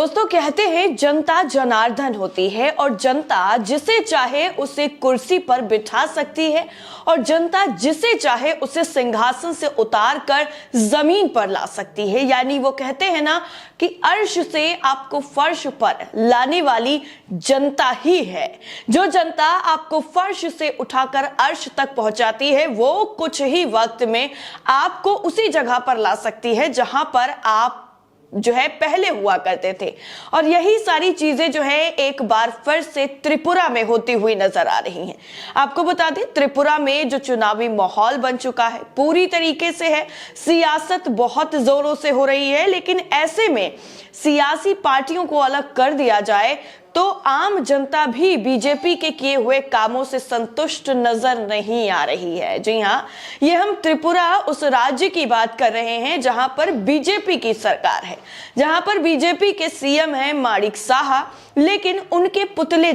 दोस्तों कहते हैं जनता जनार्दन होती है और जनता जिसे चाहे उसे कुर्सी पर बिठा सकती है और जनता जिसे चाहे उसे सिंहासन से उतार कर जमीन पर ला सकती है। यानी वो कहते हैं ना कि अर्श से आपको फर्श पर लाने वाली जनता ही है। जो जनता आपको फर्श से उठाकर अर्श तक पहुंचाती है वो कुछ ही वक्त में आपको उसी जगह पर ला सकती है जहां पर आप जो है पहले हुआ करते थे। और यही सारी चीजें जो है एक बार फिर से त्रिपुरा में होती हुई नजर आ रही हैं। आपको बता दें त्रिपुरा में जो चुनावी माहौल बन चुका है पूरी तरीके से है, सियासत बहुत जोरों से हो रही है, लेकिन ऐसे में सियासी पार्टियों को अलग कर दिया जाए तो आम जनता भी बीजेपी के किए हुए कामों से संतुष्ट नजर नहीं आ रही है। जी हाँ, ये हम त्रिपुरा उस राज्य की बात कर रहे हैं जहां पर बीजेपी की सरकार है, जहां पर बीजेपी के सीएम हैं माणिक साहा, लेकिन उनके पुतले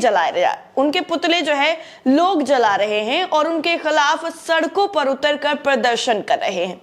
उनके पुतले जो है लोग जला रहे हैं और उनके खिलाफ सड़कों पर उतरकर प्रदर्शन कर रहे हैं।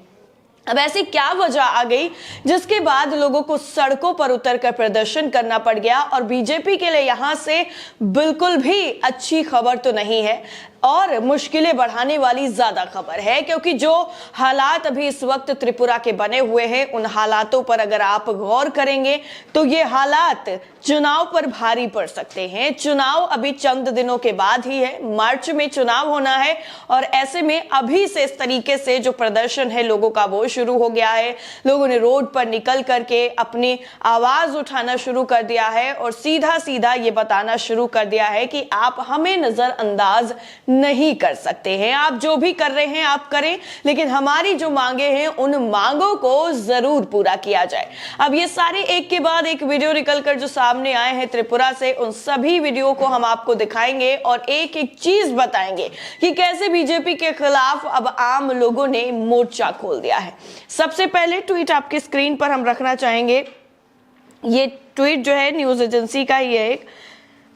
अब ऐसी क्या वजह आ गई जिसके बाद लोगों को सड़कों पर उतरकर प्रदर्शन करना पड़ गया। और बीजेपी के लिए यहां से बिल्कुल भी अच्छी खबर तो नहीं है और मुश्किलें बढ़ाने वाली ज्यादा खबर है, क्योंकि जो हालात अभी इस वक्त त्रिपुरा के बने हुए हैं उन हालातों पर अगर आप गौर करेंगे तो ये हालात चुनाव पर भारी पड़ सकते हैं। चुनाव अभी चंद दिनों के बाद ही है, मार्च में चुनाव होना है और ऐसे में अभी से इस तरीके से जो प्रदर्शन है लोगों का वो शुरू हो गया है। लोगों ने रोड पर निकल करके अपनी आवाज उठाना शुरू कर दिया है और सीधा सीधा ये बताना शुरू कर दिया है कि आप हमें नजरअंदाज नहीं कर सकते हैं, आप जो भी कर रहे हैं आप करें, लेकिन हमारी जो मांगे हैं उन मांगों को जरूर पूरा किया जाए। अब ये सारे एक के बाद एक वीडियो निकलकर जो सामने आए हैं त्रिपुरा से, उन सभी वीडियो को हम आपको दिखाएंगे और एक एक चीज बताएंगे कि कैसे बीजेपी के खिलाफ अब आम लोगों ने मोर्चा खोल दिया है। सबसे पहले ट्वीट आपके स्क्रीन पर हम रखना चाहेंगे। ये ट्वीट जो है न्यूज एजेंसी का ही है एक,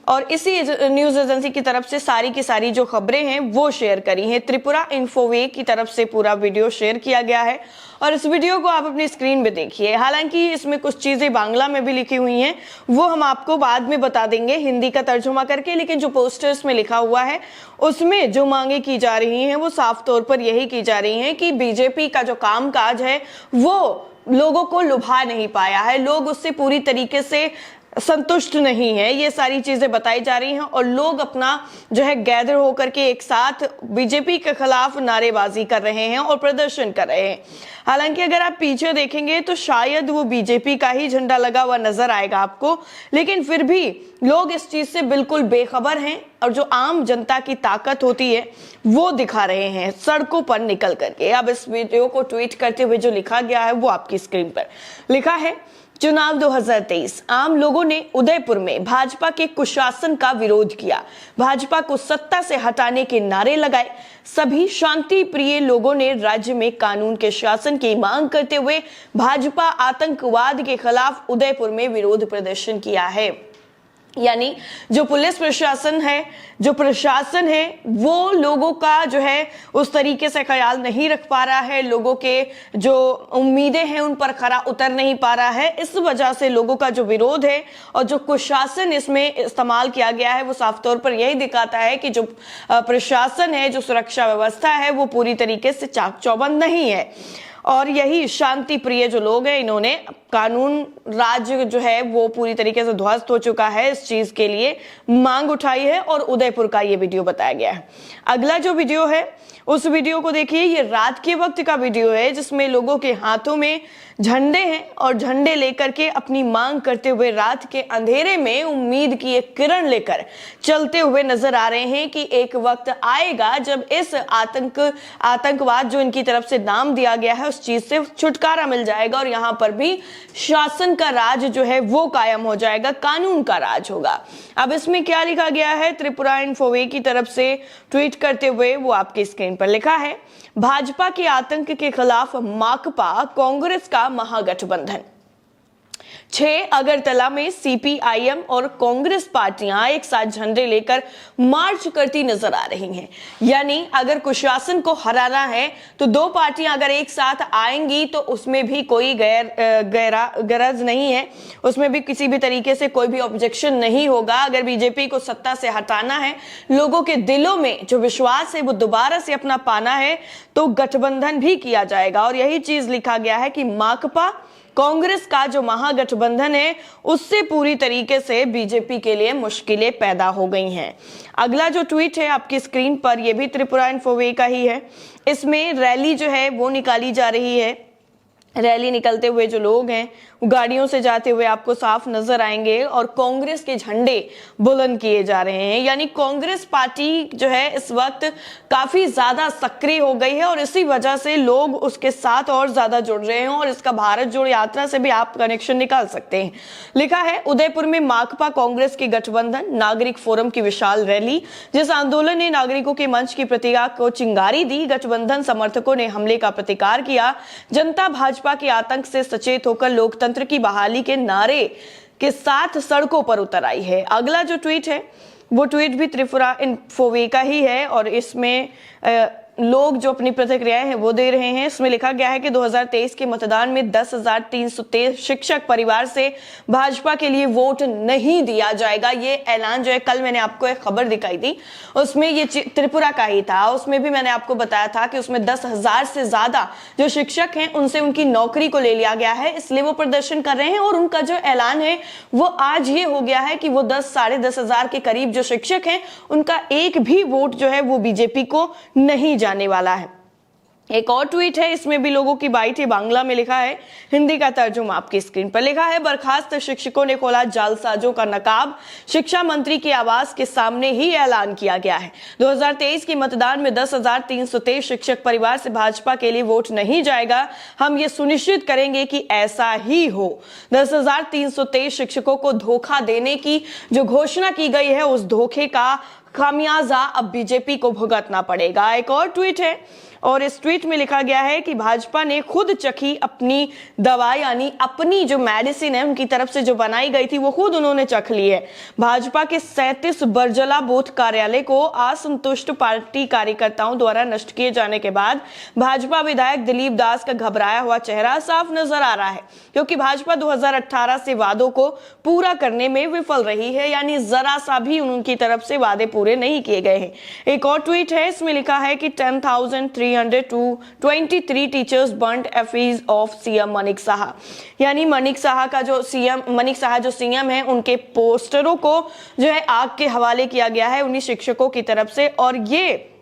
और इसी न्यूज एजेंसी की तरफ से सारी की सारी जो खबरें हैं वो शेयर करी हैं। त्रिपुरा इन्फोवे की तरफ से पूरा वीडियो शेयर किया गया है और इस वीडियो को आप अपनी स्क्रीन पे देखिए। हालांकि इसमें कुछ चीजें बांग्ला में भी लिखी हुई हैं, वो हम आपको बाद में बता देंगे हिंदी का तर्जुमा करके, लेकिन जो पोस्टर्स में लिखा हुआ है उसमें जो मांगे की जा रही हैं वो साफ तौर पर यही की जा रही हैं कि बीजेपी का जो कामकाज है वो लोगों को लुभा नहीं पाया है, लोग उससे पूरी तरीके से संतुष्ट नहीं है। ये सारी चीजें बताई जा रही हैं और लोग अपना जो है गैदर होकर के एक साथ बीजेपी के खिलाफ नारेबाजी कर रहे हैं और प्रदर्शन कर रहे हैं। हालांकि अगर आप पीछे देखेंगे तो शायद वो बीजेपी का ही झंडा लगा हुआ नजर आएगा आपको, लेकिन फिर भी लोग इस चीज से बिल्कुल बेखबर हैं और जो आम जनता की ताकत होती है वो दिखा रहे हैं सड़कों पर निकल करके। अब इस वीडियो को ट्वीट करते हुए जो लिखा गया है वो आपकी स्क्रीन पर लिखा है। चुनाव 2023 आम लोगों ने उदयपुर में भाजपा के कुशासन का विरोध किया, भाजपा को सत्ता से हटाने के नारे लगाए। सभी शांति प्रिय लोगों ने राज्य में कानून के शासन की मांग करते हुए भाजपा आतंकवाद के खिलाफ उदयपुर में विरोध प्रदर्शन किया है। यानी जो पुलिस प्रशासन है, जो प्रशासन है वो लोगों का जो है उस तरीके से ख्याल नहीं रख पा रहा है, लोगों के जो उम्मीदें हैं उन पर खरा उतर नहीं पा रहा है। इस वजह से लोगों का जो विरोध है और जो कुशासन इसमें इस्तेमाल किया गया है वो साफ तौर पर यही दिखाता है कि जो प्रशासन है, जो सुरक्षा व्यवस्था है वो पूरी तरीके से चाक चौबंद नहीं है। और यही शांति प्रिय जो लोग हैं इन्होंने कानून राज्य जो है वो पूरी तरीके से ध्वस्त हो चुका है, इस चीज के लिए मांग उठाई है और उदयपुर का ये वीडियो बताया गया है। अगला जो वीडियो है उस वीडियो को देखिए। ये रात के वक्त का वीडियो है जिसमें लोगों के हाथों में झंडे हैं और झंडे लेकर के अपनी मांग करते हुए रात के अंधेरे में उम्मीद की एक किरण लेकर चलते हुए नजर आ रहे हैं कि एक वक्त आएगा जब इस आतंकवाद जो इनकी तरफ से नाम दिया गया है उस चीज से छुटकारा मिल जाएगा और यहाँ पर भी शासन का राज जो है वो कायम हो जाएगा, कानून का राज होगा। अब इसमें क्या लिखा गया है त्रिपुरा इन्फोवे की तरफ से ट्वीट करते हुए वो आपकी स्क्रीन पर लिखा है। भाजपा के आतंक के खिलाफ माकपा कांग्रेस का महागठबंधन। 6 अगरतला में सीपीआईएम और कांग्रेस पार्टियां एक साथ झंडे लेकर मार्च करती नजर आ रही हैं। यानी अगर कुशासन को हराना है तो दो पार्टियां अगर एक साथ आएंगी तो उसमें भी कोई गरज नहीं है, उसमें भी किसी भी तरीके से कोई भी ऑब्जेक्शन नहीं होगा। अगर बीजेपी को सत्ता से हटाना है, लोगों के दिलों में जो विश्वास है वो दोबारा से अपना पाना है, तो गठबंधन भी किया जाएगा। और यही चीज लिखा गया है कि माकपा कांग्रेस का जो महागठबंधन है उससे पूरी तरीके से बीजेपी के लिए मुश्किलें पैदा हो गई हैं। अगला जो ट्वीट है आपकी स्क्रीन पर, यह भी त्रिपुरा इन्फोवे का ही है। इसमें रैली जो है वो निकाली जा रही है। रैली निकलते हुए जो लोग हैं वो गाड़ियों से जाते हुए आपको साफ नजर आएंगे और कांग्रेस के झंडे बुलंद किए जा रहे हैं। यानी कांग्रेस पार्टी जो है इस वक्त काफी ज्यादा सक्रिय हो गई है और इसी वजह से लोग उसके साथ और ज्यादा जुड़ रहे हैं और इसका भारत जोड़ो यात्रा से भी आप कनेक्शन निकाल सकते हैं। लिखा है उदयपुर में माकपा कांग्रेस की गठबंधन नागरिक फोरम की विशाल रैली। जिस आंदोलन ने नागरिकों के मंच की प्रतीका को चिंगारी दी, गठबंधन समर्थकों ने हमले का प्रतिकार किया। जनता भाजपा के आतंक से सचेत होकर लोकतंत्र की बहाली के नारे के साथ सड़कों पर उतर आई है। अगला जो ट्वीट है वो ट्वीट भी त्रिपुरा इन्फोवे का ही है और इसमें लोग जो अपनी प्रतिक्रियाएं हैं वो दे रहे हैं। इसमें लिखा गया है कि 2023 के मतदान में 10,323 शिक्षक परिवार से भाजपा के लिए वोट नहीं दिया जाएगा। ये ऐलान जो है, कल मैंने आपको एक खबर दिखाई थी, उसमें ये त्रिपुरा का ही था। उसमें भी मैंने आपको बताया था कि उसमें 10,000 से ज्यादा जो शिक्षक हैं उनसे उनकी नौकरी को ले लिया गया है, इसलिए वो प्रदर्शन कर रहे हैं। और उनका जो ऐलान है वो आज ये हो गया है कि वो 10,000 साढ़े 10,000 के करीब जो शिक्षक हैं उनका एक भी वोट जो है वो बीजेपी को नहीं जाने वाला है। एक और ट्वीट है, इसमें भी लोगों की बाइट है। बांग्ला में लिखा है, हिंदी का तर्जुमा आपकी स्क्रीन पर लिखा है। बर्खास्त शिक्षकों ने खोला जालसाजों का नकाब, शिक्षा मंत्री के आवास के सामने ही ऐलान किया गया है। 2023 के मतदान में 10,323 शिक्षक परिवार से भाजपा के लिए वोट नहीं जाएगा। हम ये सुनिश्चित करेंगे कि ऐसा ही हो। 10,323 शिक्षकों को धोखा देने की जो घोषणा की गई है उस धोखे का खामियाजा अब बीजेपी को भुगतना पड़ेगा। एक और ट्वीट है और इस ट्वीट में लिखा गया है कि भाजपा ने खुद चखी अपनी दवा, यानी अपनी जो मेडिसिन है उनकी तरफ से जो बनाई गई थी वो खुद उन्होंने चख ली है। भाजपा के 37 बरजला बूथ कार्यालय को असंतुष्ट पार्टी कार्यकर्ताओं द्वारा नष्ट किए जाने के बाद भाजपा विधायक दिलीप दास का घबराया हुआ चेहरा साफ नजर आ रहा है, क्योंकि भाजपा 2018 से वादों को पूरा करने में विफल रही है। यानी जरा सा भी उनकी तरफ से वादे पूरे नहीं किए गए हैं। एक और ट्वीट है, इसमें लिखा है कि 10,323 टीचर्स बर्न्ड एफिज ऑफ सीएम मनिक साहा। यानी मनिक साहा जो सीएम है उनके पोस्टरों को जो है आग के हवाले किया गया है उन्हीं शिक्षकों की तरफ से। और ये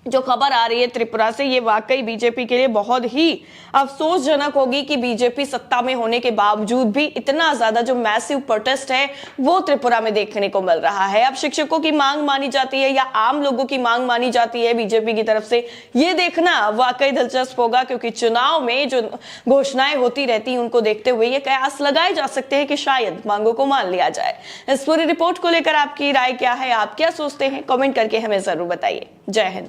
जो खबर आ रही है त्रिपुरा से, ये वाकई बीजेपी के लिए बहुत ही अफसोसजनक होगी कि बीजेपी सत्ता में होने के बावजूद भी इतना ज्यादा जो मैसिव प्रोटेस्ट है वो त्रिपुरा में देखने को मिल रहा है। अब शिक्षकों की मांग मानी जाती है या आम लोगों की मांग मानी जाती है बीजेपी की तरफ से, ये देखना वाकई दिलचस्प होगा, क्योंकि चुनाव में जो घोषणाएं होती रहती उनको देखते हुए ये कयास लगाए जा सकते हैं कि शायद मांगों को मान लिया जाए। इस पूरी रिपोर्ट को लेकर आपकी राय क्या है, आप क्या सोचते हैं, कमेंट करके हमें जरूर बताइए। जय हिंद।